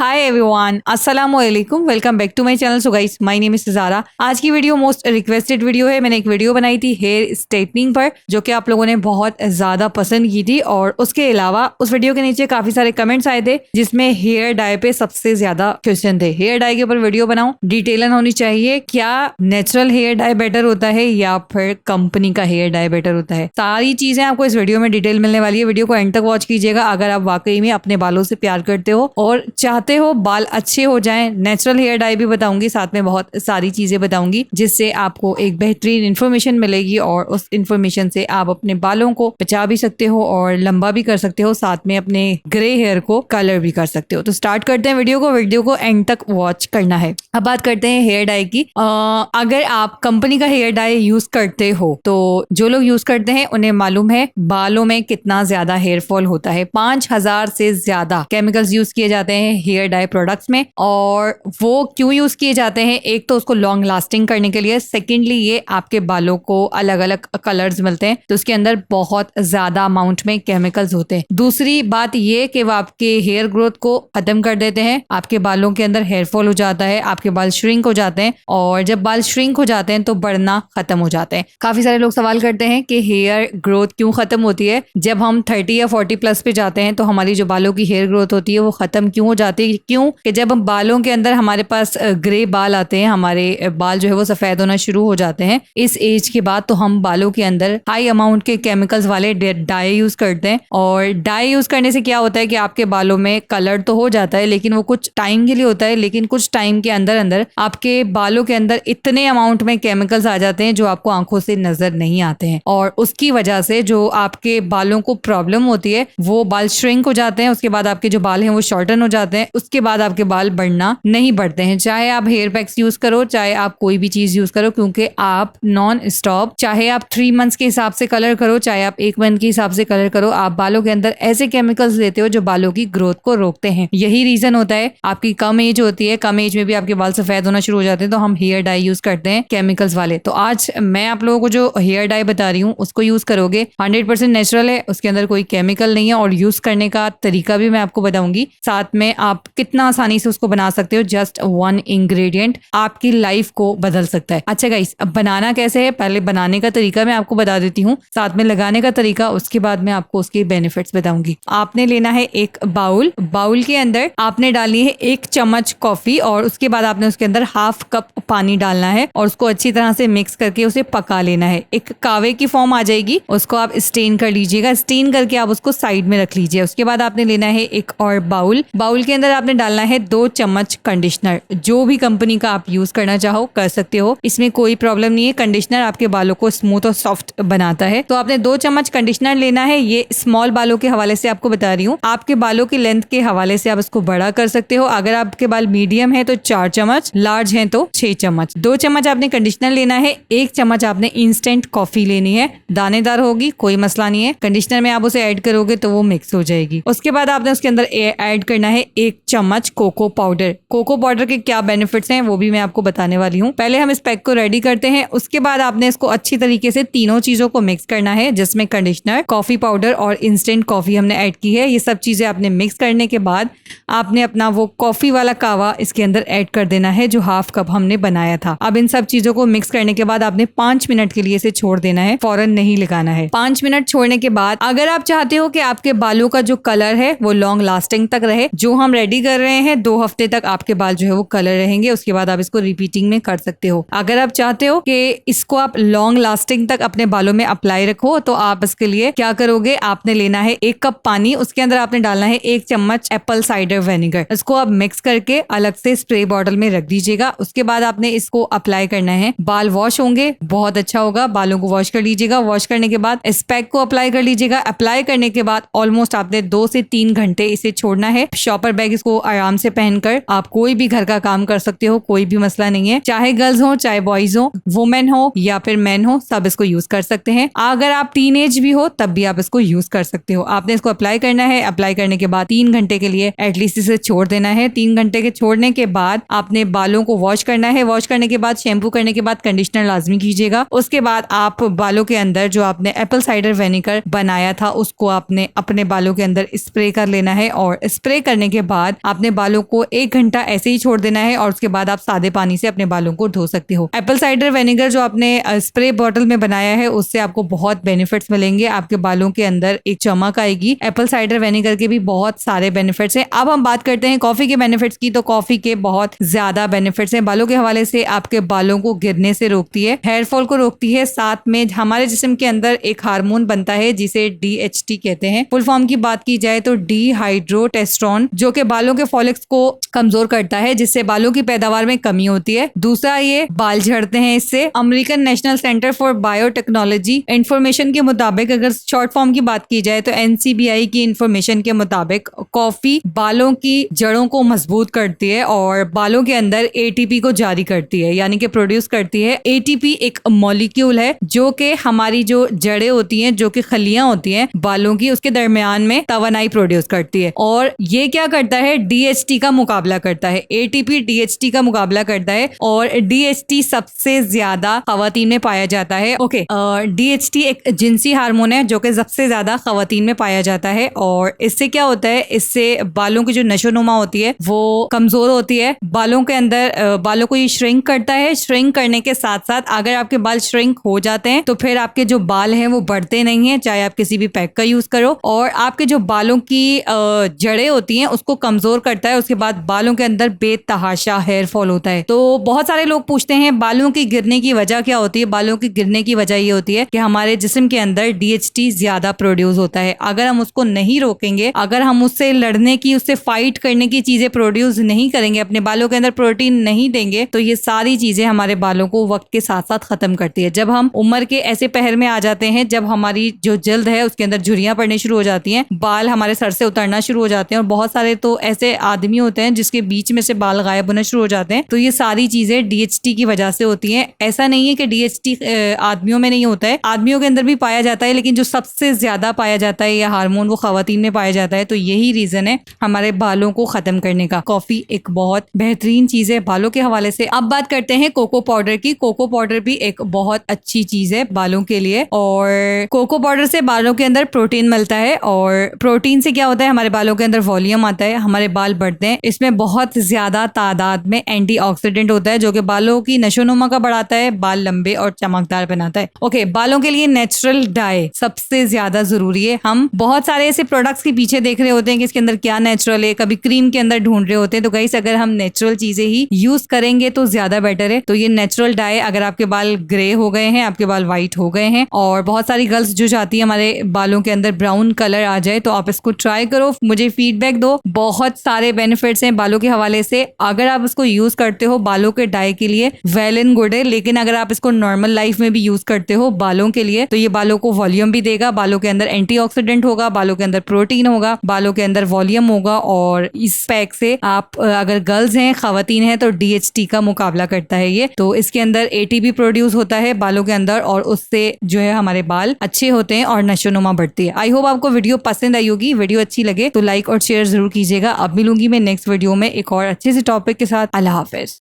हाय everyone, अस्सलाम वालेकुम, welcome back to my channel. So guys, my name is Zara. आज की वीडियो मोस्ट रिक्वेस्टेड वीडियो है। मैंने एक वीडियो बनाई थी हेयर स्ट्रेटनिंग पर, जो कि आप लोगों ने बहुत ज्यादा पसंद की थी। और उसके अलावा उस वीडियो के नीचे काफी सारे कमेंट्स आए थे, जिसमें हेयर डाई पे सबसे ज्यादा क्वेश्चन थे। हेयर डाई के ऊपर वीडियो बनाऊं, डिटेलन होनी चाहिए, क्या नेचुरल हेयर डाई बेटर होता है या फिर कंपनी का हेयर डाई बेटर होता है। सारी चीजें आपको इस वीडियो में डिटेल मिलने वाली है। वीडियो को एंड तक वॉच कीजिएगा अगर आप वाकई में अपने बालों से प्यार करते हो और चाहते हो बाल अच्छे हो जाएं। नेचुरल हेयर डाई भी बताऊंगी, साथ में बहुत सारी चीजें बताऊंगी, जिससे आपको एक बेहतरीन इन्फॉर्मेशन मिलेगी और उस इन्फॉर्मेशन से आप अपने बालों को बचा भी सकते हो और लंबा भी कर सकते हो, साथ में अपने ग्रे हेयर को कलर भी कर सकते हो। तो स्टार्ट करते हैं वीडियो को एंड तक वॉच करना है। अब बात करते हैं हेयर डाई की। अगर आप कंपनी का हेयर डाई यूज करते हो तो जो लोग यूज करते हैं उन्हें मालूम है बालों में कितना ज्यादा हेयर फॉल होता है। 5000 से ज्यादा केमिकल्स यूज किए जाते हैं हेयर डाई प्रोडक्ट्स में। और वो क्यों यूज किए जाते हैं? एक तो उसको लॉन्ग लास्टिंग करने के लिए, सेकेंडली ये आपके बालों को अलग अलग कलर्स मिलते हैं तो उसके अंदर बहुत ज्यादा अमाउंट में केमिकल्स होते हैं। दूसरी बात ये कि वो आपके हेयर ग्रोथ को खत्म कर देते हैं, आपके बालों के अंदर हेयर फॉल हो जाता है, आपके बाल श्रिंक हो जाते हैं। और जब बाल श्रिंक हो जाते हैं तो बढ़ना खत्म हो जाते हैं। काफी सारे लोग सवाल करते हैं कि हेयर ग्रोथ क्यों खत्म होती है। जब हम 30 या 40 प्लस पे जाते हैं तो हमारी जो बालों की हेयर ग्रोथ होती है वो खत्म क्यों हो जाती है? क्यों कि जब हम बालों के अंदर हमारे पास ग्रे बाल आते हैं, हमारे बाल जो है वो सफेद होना शुरू हो जाते हैं इस एज के बाद, तो हम बालों के अंदर हाई अमाउंट के केमिकल्स वाले डाई यूज करते हैं। और डाई यूज करने से क्या होता है कि आपके बालों में कलर तो हो जाता है, लेकिन वो कुछ टाइम के लिए होता है, लेकिन कुछ टाइम के अंदर अंदर आपके बालों के अंदर इतने अमाउंट में केमिकल्स आ जाते हैं जो आपको आंखों से नजर नहीं आते हैं। और उसकी वजह से जो आपके बालों को प्रॉब्लम होती है, वो बाल श्रिंक हो जाते हैं, उसके बाद आपके जो बाल हैं वो शॉर्टन हो जाते हैं, उसके बाद आपके बाल बढ़ना नहीं बढ़ते हैं। चाहे आप हेयर पैक्स यूज करो, चाहे आप कोई भी चीज यूज करो, क्योंकि आप नॉन स्टॉप, चाहे आप 3 मंथ्स के हिसाब से कलर करो, चाहे आप 1 मंथ के हिसाब से कलर करो, आप बालों के अंदर ऐसे केमिकल्स लेते हो जो बालों की ग्रोथ को रोकते हैं। यही रीजन होता है। आपकी कम एज होती है, कम एज में भी आपके बाल सफेद होना शुरू हो जाते हैं, तो हम हेयर डाई यूज करते हैं केमिकल्स वाले। तो आज मैं आप लोगों को जो हेयर डाई बता रही हूँ उसको यूज करोगे, 100% नेचुरल है, उसके अंदर कोई केमिकल नहीं है। और यूज करने का तरीका भी मैं आपको बताऊंगी, साथ में आप कितना आसानी से उसको बना सकते हो। जस्ट 1 इंग्रेडिएंट आपकी लाइफ को बदल सकता है। अच्छा गाइस, अब बनाना कैसे है? पहले बनाने का तरीका मैं आपको बता देती हूँ, साथ में लगाने का तरीका, उसके बाद मैं आपको उसके बेनिफिट्स बताऊंगी। आपने लेना है एक बाउल के अंदर आपने डालनी है 1 चम्मच कॉफी, और उसके बाद आपने उसके अंदर 1/2 कप पानी डालना है और उसको अच्छी तरह से मिक्स करके उसे पका लेना है। एक कावे की फॉर्म आ जाएगी, उसको आप स्टेन कर लीजिएगा। स्टेन करके आप उसको साइड में रख लीजिए। उसके बाद आपने लेना है एक और बाउल के अंदर आपने डालना है 2 चम्मच कंडीशनर। जो भी कंपनी का आप यूज करना चाहो कर सकते हो, इसमें कोई प्रॉब्लम नहीं है। कंडीशनर आपके बालों को स्मूथ और सॉफ्ट बनाता है। तो आपने 2 चम्मच कंडीशनर लेना है। ये स्मॉल बालों के हवाले से आपको बता रही हूँ, आपके बालों की लेंथ के हवाले से आप इसको बड़ा कर सकते हो। अगर आपके बाल मीडियम है तो 4 चम्मच, लार्ज है तो 6 चम्मच। 2 चम्मच आपने कंडीशनर लेना है, 1 चम्मच आपने इंस्टेंट कॉफी लेनी है। दानेदार होगी, कोई मसला नहीं है, कंडीशनर में आप उसे ऐड करोगे तो वो मिक्स हो जाएगी। उसके बाद आपने उसके अंदर ऐड करना है 1 चम्मच कोको पाउडर। कोको पाउडर के क्या बेनिफिट्स हैं वो भी मैं आपको बताने वाली हूँ। पहले हम इस पैक को रेडी करते हैं, उसके बाद आपने इसको अच्छी तरीके से तीनों चीजों को मिक्स करना है, जिसमें कंडीशनर, कॉफी पाउडर और इंस्टेंट कॉफी हमने ऐड की है। ये सब चीजें आपने मिक्स करने के बाद आपने अपना वो कॉफी वाला कावा इसके अंदर ऐड कर देना है जो 1/2 कप हमने बनाया था। अब इन सब चीजों को मिक्स करने के बाद आपने 5 मिनट के लिए इसे छोड़ देना है, फौरन नहीं लगाना है। 5 मिनट छोड़ने के बाद अगर आप चाहते हो कि आपके बालों का जो कलर है वो लॉन्ग लास्टिंग तक रहे, जो हम रेडी कर रहे हैं 2 हफ्ते तक आपके बाल जो है वो कलर रहेंगे, उसके बाद आप इसको रिपीटिंग में कर सकते हो। अगर आप चाहते हो कि इसको आप लॉन्ग लास्टिंग तक अपने बालों में अप्लाई रखो तो आप इसके लिए क्या करोगे, आपने लेना है 1 कप पानी, उसके अंदर आपने डालना है 1 चम्मच एप्पल साइडर विनेगर। इसको आप मिक्स करके अलग से स्प्रे बॉटल में रख दीजिएगा। उसके बाद आपने इसको अप्लाई करना है। बाल वॉश होंगे, बहुत अच्छा होगा, बालों को वॉश कर लीजिएगा। वॉश करने के बाद इस पैक को अप्लाई कर लीजिएगा। अप्लाई करने के बाद ऑलमोस्ट आपने 2 से 3 घंटे इसे छोड़ना है। शॉपर बैग इसको आराम से पहनकर आप कोई भी घर का काम कर सकते हो, कोई भी मसला नहीं है। चाहे गर्ल्स हो, चाहे बॉयज हो, वुमेन हो या फिर मैन हो, सब इसको यूज कर सकते हैं। अगर आप टीनेज भी हो तब भी आप इसको यूज कर सकते हो। आपने इसको अप्लाई करना है। अप्लाई करने के बाद 3 घंटे के लिए एटलीस्ट इसे छोड़ देना है। 3 घंटे के छोड़ने के बाद आपने बालों को वॉश करना है। वॉश करने के बाद, शैम्पू करने के बाद कंडीशनर लाजमी कीजिएगा। उसके बाद आप बालों के अंदर जो आपने एप्पल साइडर विनेगर बनाया था उसको आपने अपने बालों के अंदर स्प्रे कर लेना है। और स्प्रे करने के बाद बाद आपने बालों को 1 घंटा ऐसे ही छोड़ देना है और उसके बाद आप सादे पानी से अपने बालों को धो सकते हो। एप्पल साइडर विनेगर जो आपने स्प्रे बॉटल में बनाया है उससे आपको बहुत बेनिफिट्स मिलेंगे, आपके बालों के अंदर एक चमक आएगी। एप्पल साइडर विनेगर के भी बहुत सारे बेनिफिट्स हैं। अब हम बात करते हैं कॉफी के बेनिफिट्स की, तो कॉफी के बहुत ज्यादा बेनिफिट्स हैं। बालों के हवाले से आपके बालों को गिरने से रोकती है, हेयर फॉल को रोकती है, साथ में हमारे जिस्म के अंदर एक हार्मोन बनता है जिसे DHT कहते हैं। फुल फॉर्म की बात की जाए तो डिहाइड्रोटेस्टेरोन, जो कि बालों के फॉलिक्स को कमजोर करता है जिससे बालों की पैदावार में कमी होती है। दूसरा, ये बाल झड़ते हैं इससे। American national centre for biotechnology information के मुताबिक, अगर शॉर्ट फॉर्म की बात की जाए तो NCBI की इंफॉर्मेशन के मुताबिक कॉफी बालों की जड़ों को मजबूत करती है और बालों के अंदर ATP को जारी करती है, यानी कि प्रोड्यूस करती है। ATP एक मॉलिक्यूल है जो कि हमारी जो जड़ें होती हैं, जो कि खलियां होती हैं बालों की, उसके दरमियान में तवानाई प्रोड्यूस करती है और ये क्या करता है, DHT का मुकाबला करता है। ATP DHT का मुकाबला करता है और DHT सबसे ज्यादा खवातीन में पाया जाता है। ओके, DHT एक जिनसी हार्मोन है जो कि सबसे ज्यादा खवातीन में पाया जाता है और इससे क्या होता है, इससे बालों की जो नशोनुमा होती है वो कमजोर होती है। बालों के अंदर बालों को ये श्रिंक करता है। श्रिंक करने के साथ साथ अगर आपके बाल श्रिंक हो जाते हैं तो फिर आपके जो बाल हैं वो बढ़ते नहीं हैं, चाहे आप किसी भी पैक का यूज करो, और आपके जो बालों की जड़ें होती हैं उसको कमजोर करता है। उसके बाद बालों के अंदर बेतहाशा हेयर फॉल होता है। तो बहुत सारे लोग पूछते हैं बालों की गिरने की वजह क्या होती है। बालों की गिरने की वजह ये होती है कि हमारे जिस्म के अंदर DHT ज्यादा प्रोड्यूस होता है। अगर हम उसको नहीं रोकेंगे, अगर हम उससे लड़ने की, उससे फाइट करने की चीजें प्रोड्यूस नहीं करेंगे, अपने बालों के अंदर प्रोटीन नहीं देंगे, तो ये सारी चीजें हमारे बालों को वक्त के साथ साथ खत्म करती है। जब हम उम्र के ऐसे पहर में आ जाते हैं, जब हमारी जो जल्द है उसके अंदर झुर्रियां पड़नी शुरू हो जाती हैं, बाल हमारे सर से उतरना शुरू हो जाते हैं, और बहुत सारे तो ऐसे आदमी होते हैं जिसके बीच में से बाल गायब होना शुरू हो जाते हैं। तो ये सारी चीजें DHT की वजह से होती हैं। ऐसा नहीं है कि DHT आदमियों में नहीं होता है, आदमियों के अंदर भी पाया जाता है, लेकिन जो सबसे ज्यादा पाया जाता है यह हार्मोन वो खवातीन में पाया जाता है। तो यही रीजन है हमारे बालों को खत्म करने का। कॉफी एक बहुत बेहतरीन चीज है बालों के हवाले से। अब बात करते हैं कोको पाउडर की। कोको पाउडर भी एक बहुत अच्छी चीज है बालों के लिए, और कोको पाउडर से बालों के अंदर प्रोटीन मिलता है, और प्रोटीन से क्या होता है, हमारे बालों के अंदर वॉल्यूम आता है, हमारे बाल बढ़ते हैं। इसमें बहुत ज्यादा तादाद में एंटीऑक्सीडेंट होता है जो कि बालों की नशोनुमा का बढ़ाता है, बाल लंबे और चमकदार बनाता है। ओके, बालों के लिए नेचुरल डाई सबसे ज्यादा जरूरी है। हम बहुत सारे ऐसे प्रोडक्ट्स के पीछे देख रहे होते हैं कि इसके अंदर क्या नेचुरल है, कभी क्रीम के अंदर ढूंढ रहे होते हैं। तो गाइस, अगर हम नेचुरल चीजें ही यूज करेंगे तो ज्यादा बेटर है। तो ये नेचुरल डाई, अगर आपके बाल ग्रे हो गए हैं, आपके बाल व्हाइट हो गए हैं, और बहुत सारी गर्ल्स जो चाहती है हमारे बालों के अंदर ब्राउन कलर आ जाए, तो आप इसको ट्राई करो, मुझे फीडबैक दो। बहुत सारे बेनिफिट्स हैं बालों के हवाले से। अगर आप इसको यूज करते हो बालों के डाई के लिए, वेल एंड गुड है, लेकिन अगर आप इसको नॉर्मल लाइफ में भी यूज करते हो बालों के लिए, तो ये बालों को वॉल्यूम भी देगा, बालों के अंदर एंटीऑक्सीडेंट होगा, बालों के अंदर प्रोटीन होगा, बालों के अंदर वॉल्यूम होगा, और इस पैक से आप अगर गर्ल्स हैं, खवातीन हैं, तो DHT का मुकाबला करता है ये। तो इसके अंदर ATP प्रोड्यूस होता है बालों के अंदर, और उससे जो है हमारे बाल अच्छे होते हैं और नशोनुमा बढ़ती है। आई होप आपको वीडियो पसंद आई होगी। वीडियो अच्छी लगे तो लाइक और शेयर जरूर कीजिएगा। अब मिलूंगी मैं नेक्स्ट वीडियो में एक और अच्छे से टॉपिक के साथ। अल्लाह हाफिज।